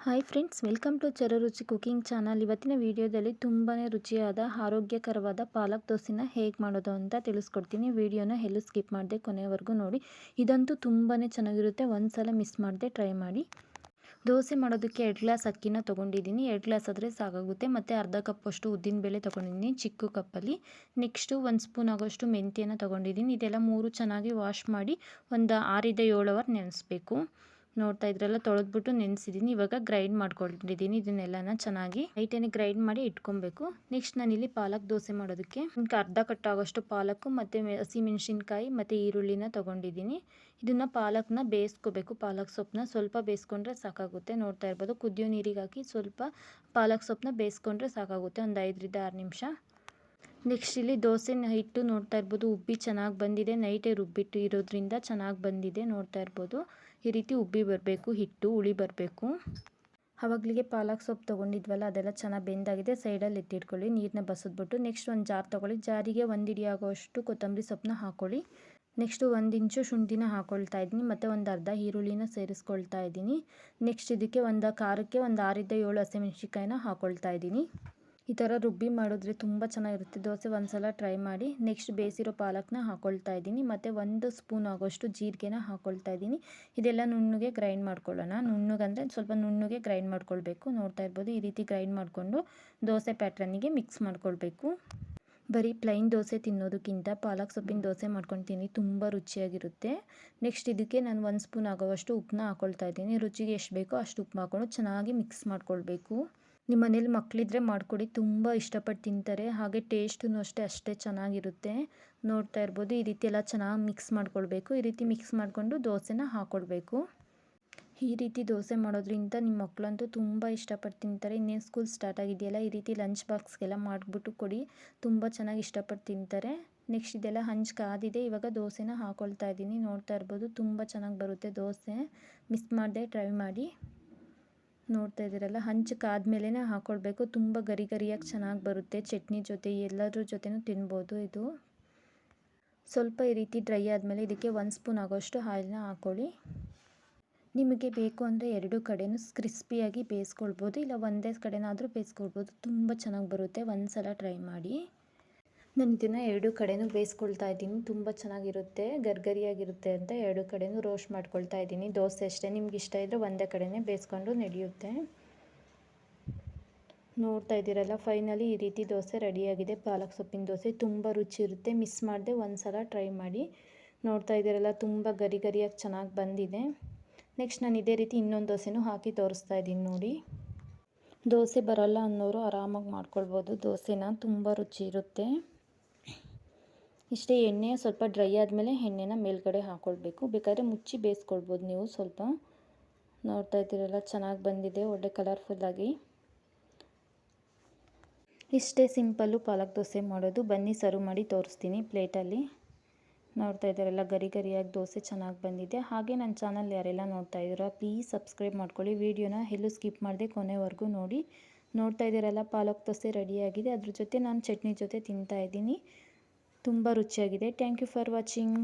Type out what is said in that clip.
Hi friends, welcome to Chararuchi cooking channel. ಇವತ್ತಿನ ವಿಡಿಯೋದಲ್ಲಿ ತುಂಬಾ ರುಚಿಯಾದ ಆರೋಗ್ಯಕರವಾದ ಪಾಲಕ್ ದೋಸೆನ ಹೇಗೆ ಮಾಡೋದು ಅಂತ ತಿಳಿಸ್ಕೊಡ್ತೀನಿ. ವಿಡಿಯೋನ ಎಲ್ಲೂ ಸ್ಕಿಪ್ ಮಾಡದೆ ಕೊನೆಯವರೆಗೂ ನೋಡಿ. ಇದಂತೂ ತುಂಬಾ ಚೆನ್ನಾಗಿರುತ್ತೆ, ಒಂದ್ಸಲ ಮಿಸ್ ಮಾಡದೆ ಟ್ರೈ ಮಾಡಿ. ದೋಸೆ ಮಾಡೋದಕ್ಕೆ 2 ಗ್ಲಾಸ್ ಅಕ್ಕಿನ ತೊಗೊಂಡಿದ್ದೀನಿ. 2 ಗ್ಲಾಸ್ ಆದರೆ ಸಾಕಾಗುತ್ತೆ. ಮತ್ತು ಅರ್ಧ ಕಪ್ಪಷ್ಟು ಉದ್ದಿನಬೇಳೆ ತೊಗೊಂಡಿದ್ದೀನಿ ಚಿಕ್ಕ ಕಪ್ಪಲ್ಲಿ. ನೆಕ್ಸ್ಟು 1 ಸ್ಪೂನ್ ಆಗೋಷ್ಟು ಮೆಂತ್ಯನ ತೊಗೊಂಡಿದ್ದೀನಿ. ಇದೆಲ್ಲ 3 ಚೆನ್ನಾಗಿ ವಾಶ್ ಮಾಡಿ ಒಂದು 6-7 ಅವರ್ ನೆನೆಸ್ಬೇಕು. ನೋಡ್ತಾ ಇದ್ರೆಲ್ಲ ತೊಳೆದ್ಬಿಟ್ಟು ನೆನೆಸಿದ್ದೀನಿ. ಇವಾಗ ಗ್ರೈಂಡ್ ಮಾಡ್ಕೊಂಡಿದ್ದೀನಿ. ಇದನ್ನೆಲ್ಲನ ಚೆನ್ನಾಗಿ ಲೈಟಾಗಿ ಗ್ರೈಂಡ್ ಮಾಡಿ ಇಟ್ಕೊಬೇಕು. ನೆಕ್ಸ್ಟ್ ನಾನಿಲ್ಲಿ ಪಾಲಕ್ ದೋಸೆ ಮಾಡೋದಕ್ಕೆ ಅರ್ಧ ಕಟ್ಟಾಗೋಷ್ಟು ಪಾಲಕ್ಕು ಮತ್ತು ಹಸಿಮೆಣಸಿನ್ಕಾಯಿ ಮತ್ತು ಈರುಳ್ಳಿನ ತೊಗೊಂಡಿದ್ದೀನಿ. ಇದನ್ನು ಪಾಲಕ್ನ ಬೇಯಿಸ್ಕೋಬೇಕು. ಪಾಲಕ್ ಸೊಪ್ಪನ್ನ ಸ್ವಲ್ಪ ಬೇಯಿಸ್ಕೊಂಡ್ರೆ ಸಾಕಾಗುತ್ತೆ. ನೋಡ್ತಾ ಇರ್ಬೋದು, ಕುದಿಯೋ ನೀರಿಗೆ ಹಾಕಿ ಸ್ವಲ್ಪ ಪಾಲಕ್ ಸೊಪ್ಪನ್ನ ಬೇಯಿಸ್ಕೊಂಡ್ರೆ ಸಾಕಾಗುತ್ತೆ, ಒಂದು 5-6 ನಿಮಿಷ. ನೆಕ್ಸ್ಟ್ ಇಲ್ಲಿ ದೋಸೆ ಹಿಟ್ಟು ನೋಡ್ತಾ ಇರ್ಬೋದು, ಉಬ್ಬಿ ಚೆನ್ನಾಗಿ ಬಂದಿದೆ. ನೈಟೇ ರುಬ್ಬಿಟ್ಟು ಇರೋದ್ರಿಂದ ಚೆನ್ನಾಗಿ ಬಂದಿದೆ. ನೋಡ್ತಾ ಇರ್ಬೋದು, ಈ ರೀತಿ ಉಬ್ಬಿ ಬರಬೇಕು, ಹಿಟ್ಟು ಹುಳಿ ಬರಬೇಕು. ಆವಾಗಲಿಗೆ ಪಾಲಕ್ ಸೊಪ್ಪು ತೊಗೊಂಡಿದ್ವಲ್ಲ, ಅದೆಲ್ಲ ಚೆನ್ನಾಗಿ ಬೆಂದಾಗಿದೆ. ಸೈಡಲ್ಲಿ ಎತ್ತಿಟ್ಕೊಳ್ಳಿ, ನೀರನ್ನ ಬಸಿದ್ಬಿಟ್ಟು. ನೆಕ್ಸ್ಟ್ ಒಂದು ಜಾರ್ ತೊಗೊಳ್ಳಿ. ಜಾರಿಗೆ 1 ಹಿಡಿ ಆಗೋಷ್ಟು ಕೊತ್ತಂಬರಿ ಸೊಪ್ಪನ್ನ ಹಾಕ್ಕೊಳ್ಳಿ. ನೆಕ್ಸ್ಟು 1 ಇಂಚು ಶುಂಠಿನ ಹಾಕ್ಕೊಳ್ತಾ ಇದ್ದೀನಿ ಮತ್ತು ಒಂದು ಅರ್ಧ ಈರುಳ್ಳಿನ ಸೇರಿಸ್ಕೊಳ್ತಾ ಇದ್ದೀನಿ. ನೆಕ್ಸ್ಟ್ ಇದಕ್ಕೆ ಒಂದು ಖಾರಕ್ಕೆ ಒಂದು 6-7 ಹಸಿಮೆಣಸಿನ್ಕಾಯಿನ ಹಾಕ್ಕೊಳ್ತಾ ಇದ್ದೀನಿ. ಈ ಥರ ರುಬ್ಬಿ ಮಾಡಿದ್ರೆ ತುಂಬ ಚೆನ್ನಾಗಿರುತ್ತೆ ದೋಸೆ, ಒಂದ್ಸಲ ಟ್ರೈ ಮಾಡಿ. ನೆಕ್ಸ್ಟ್ ಬೇಯಿಸಿರೋ ಪಾಲಕ್ನ ಹಾಕ್ಕೊಳ್ತಾ ಇದ್ದೀನಿ ಮತ್ತು 1 ಸ್ಪೂನ್ ಆಗೋಷ್ಟು ಜೀರಿಗೆನ ಹಾಕ್ಕೊಳ್ತಾ ಇದ್ದೀನಿ. ಇದೆಲ್ಲ ನುಣ್ಣಗೆ ಗ್ರೈಂಡ್ ಮಾಡ್ಕೊಳ್ಳೋಣ. ನುಣ್ಣಗಂದರೆ ಸ್ವಲ್ಪ ನುಣ್ಣಗೆ ಗ್ರೈಂಡ್ ಮಾಡ್ಕೊಳ್ಬೇಕು. ನೋಡ್ತಾ ಇರ್ಬೋದು, ಈ ರೀತಿ ಗ್ರೈಂಡ್ ಮಾಡಿಕೊಂಡು ದೋಸೆ ಪ್ಯಾಟ್ರನ್ನಿಗೆ ಮಿಕ್ಸ್ ಮಾಡ್ಕೊಳ್ಬೇಕು. ಬರೀ ಪ್ಲೈನ್ ದೋಸೆ ತಿನ್ನೋದಕ್ಕಿಂತ ಪಾಲಕ್ ಸೊಪ್ಪಿನ ದೋಸೆ ಮಾಡ್ಕೊಂಡು ತಿನ್ನಿ, ತುಂಬ ರುಚಿಯಾಗಿರುತ್ತೆ. ನೆಕ್ಸ್ಟ್ ಇದಕ್ಕೆ ನಾನು 1 ಸ್ಪೂನ್ ಆಗೋವಷ್ಟು ಉಪ್ಪನ್ನ ಹಾಕ್ಕೊಳ್ತಾ ಇದ್ದೀನಿ. ರುಚಿಗೆ ಎಷ್ಟು ಬೇಕೋ ಅಷ್ಟು ಉಪ್ಪು ಹಾಕ್ಕೊಂಡು ಚೆನ್ನಾಗಿ ಮಿಕ್ಸ್ ಮಾಡ್ಕೊಳ್ಬೇಕು. ನಿಮ್ಮ ಮನೇಲಿ ಮಕ್ಕಳಿದ್ರೆ ಮಾಡಿಕೊಡಿ, ತುಂಬ ಇಷ್ಟಪಟ್ಟು ತಿಂತಾರೆ. ಹಾಗೆ ಟೇಸ್ಟೂ ಅಷ್ಟೇ ಚೆನ್ನಾಗಿರುತ್ತೆ. ನೋಡ್ತಾ ಇರ್ಬೋದು, ಈ ರೀತಿ ಎಲ್ಲ ಚೆನ್ನಾಗಿ ಮಿಕ್ಸ್ ಮಾಡ್ಕೊಳ್ಬೇಕು. ಈ ರೀತಿ ಮಿಕ್ಸ್ ಮಾಡಿಕೊಂಡು ದೋಸೆನ ಹಾಕ್ಕೊಳ್ಬೇಕು. ಈ ರೀತಿ ದೋಸೆ ಮಾಡೋದ್ರಿಂದ ನಿಮ್ಮ ಮಕ್ಕಳಂತೂ ತುಂಬ ಇಷ್ಟಪಟ್ಟು ತಿಂತಾರೆ. ಇನ್ನೇನು ಸ್ಕೂಲ್ ಸ್ಟಾರ್ಟ್ ಆಗಿದೆಯಲ್ಲ, ಈ ರೀತಿ ಲಂಚ್ ಬಾಕ್ಸ್ಗೆಲ್ಲ ಮಾಡಿಬಿಟ್ಟು ಕೊಡಿ, ತುಂಬ ಚೆನ್ನಾಗಿ ಇಷ್ಟಪಟ್ಟು ತಿಂತಾರೆ. ನೆಕ್ಸ್ಟ್ ಇದೆಲ್ಲ ಹಂಚ್ ಕಾದಿದೆ. ಇವಾಗ ದೋಸೆನ ಹಾಕ್ಕೊಳ್ತಾ ಇದ್ದೀನಿ. ನೋಡ್ತಾ ಇರ್ಬೋದು, ತುಂಬ ಚೆನ್ನಾಗಿ ಬರುತ್ತೆ ದೋಸೆ, ಮಿಸ್ ಮಾಡದೆ ಟ್ರೈ ಮಾಡಿ. ನೋಡ್ತಾ ಇದ್ದೀರಲ್ಲ, ಹಂಚು ಕಾದ್ಮೇಲೆ ಹಾಕ್ಕೊಳ್ಬೇಕು. ತುಂಬ ಗರಿಯಾಗಿ ಚೆನ್ನಾಗಿ ಬರುತ್ತೆ. ಚಟ್ನಿ ಜೊತೆ ಎಲ್ಲದ್ರ ಜೊತೆನೂ ತಿನ್ಬೋದು. ಇದು ಸ್ವಲ್ಪ ಈ ರೀತಿ ಡ್ರೈ ಆದಮೇಲೆ ಇದಕ್ಕೆ 1 ಸ್ಪೂನ್ ಆಗೋಷ್ಟು ಆಯಿಲ್ನ ಹಾಕ್ಕೊಳ್ಳಿ. ನಿಮಗೆ ಬೇಕು ಅಂದರೆ 2 ಕಡೆನೂ ಕ್ರಿಸ್ಪಿಯಾಗಿ ಬೇಯಿಸ್ಕೊಳ್ಬೋದು, ಇಲ್ಲ ಒಂದೇ ಕಡೆನಾದರೂ ಬೇಯಿಸ್ಕೊಳ್ಬೋದು. ತುಂಬ ಚೆನ್ನಾಗಿ ಬರುತ್ತೆ, ಒಂದು ಸಲ ಟ್ರೈ ಮಾಡಿ. ನಾನು ಇದನ್ನು 2 ಕಡೆನೂ ಬೇಯಿಸ್ಕೊಳ್ತಾ ಇದ್ದೀನಿ. ತುಂಬ ಚೆನ್ನಾಗಿರುತ್ತೆ, ಗರಿಯಾಗಿರುತ್ತೆ ಅಂತ 2 ಕಡೆನೂ ರೋಸ್ಟ್ ಮಾಡ್ಕೊಳ್ತಾ ಇದ್ದೀನಿ. ದೋಸೆ ಅಷ್ಟೇ, ನಿಮ್ಗೆ ಇಷ್ಟ ಇದ್ದರೆ ಒಂದೇ ಕಡೆನೇ ಬೇಯಿಸ್ಕೊಂಡು ನಡೆಯುತ್ತೆ. ನೋಡ್ತಾ ಇದ್ದೀರಲ್ಲ, ಫೈನಲಿ ಈ ರೀತಿ ದೋಸೆ ರೆಡಿಯಾಗಿದೆ. ಪಾಲಕ್ ಸೊಪ್ಪಿನ ದೋಸೆ ತುಂಬ ರುಚಿ ಇರುತ್ತೆ, ಮಿಸ್ ಮಾಡದೆ ಒಂದು ಸಲ ಟ್ರೈ ಮಾಡಿ. ನೋಡ್ತಾ ಇದ್ದೀರಲ್ಲ, ತುಂಬ ಗರಿಯಾಗಿ ಚೆನ್ನಾಗಿ ಬಂದಿದೆ. ನೆಕ್ಸ್ಟ್ ನಾನು ಇದೇ ರೀತಿ ಇನ್ನೊಂದು ದೋಸೆನೂ ಹಾಕಿ ತೋರಿಸ್ತಾ ಇದ್ದೀನಿ ನೋಡಿ. ದೋಸೆ ಬರೋಲ್ಲ ಅನ್ನೋರು ಆರಾಮಾಗಿ ಮಾಡ್ಕೊಳ್ಬೋದು ದೋಸೆನ, ತುಂಬ ರುಚಿ ಇರುತ್ತೆ. ಇಷ್ಟೇ, ಎಣ್ಣೆ ಸ್ವಲ್ಪ ಡ್ರೈ ಆದಮೇಲೆ ಎಣ್ಣೆನ ಮೇಲ್ಗಡೆ ಹಾಕ್ಕೊಳ್ಬೇಕು. ಬೇಕಾದರೆ ಮುಚ್ಚಿ ಬೇಯಿಸ್ಕೊಳ್ಬೋದು ನೀವು ಸ್ವಲ್ಪ. ನೋಡ್ತಾ ಇದ್ದೀರಲ್ಲ, ಚೆನ್ನಾಗಿ ಬಂದಿದೆ, ಒಳ್ಳೆ ಕಲರ್ಫುಲ್ಲಾಗಿ. ಇಷ್ಟೇ ಸಿಂಪಲ್ಲು ಪಾಲಕ್ ದೋಸೆ ಮಾಡೋದು. ಬನ್ನಿ ಸರ್ವ್ ಮಾಡಿ ತೋರಿಸ್ತೀನಿ ಪ್ಲೇಟಲ್ಲಿ. ನೋಡ್ತಾ ಇದ್ದಾರಲ್ಲ, ಗರಿಯಾಗಿ ದೋಸೆ ಚೆನ್ನಾಗಿ ಬಂದಿದೆ. ಹಾಗೆ ನನ್ನ ಚಾನಲ್ ಯಾರೆಲ್ಲ ನೋಡ್ತಾ ಇದ್ದೀರಾ, ಪ್ಲೀಸ್ ಸಬ್ಸ್ಕ್ರೈಬ್ ಮಾಡ್ಕೊಳ್ಳಿ. ವಿಡಿಯೋನ ಎಲ್ಲೂ ಸ್ಕಿಪ್ ಮಾಡದೆ ಕೊನೆವರೆಗೂ ನೋಡಿ. ನೋಡ್ತಾ ಇದ್ದೀರಲ್ಲ, ಪಾಲಕ್ ದೋಸೆ ರೆಡಿಯಾಗಿದೆ. ಅದ್ರ ಜೊತೆ ನಾನು ಚಟ್ನಿ ಜೊತೆ ತಿಂತಾ ಇದ್ದೀನಿ. ತುಂಬ ರುಚಿಯಾಗಿದೆ. Thank you for watching.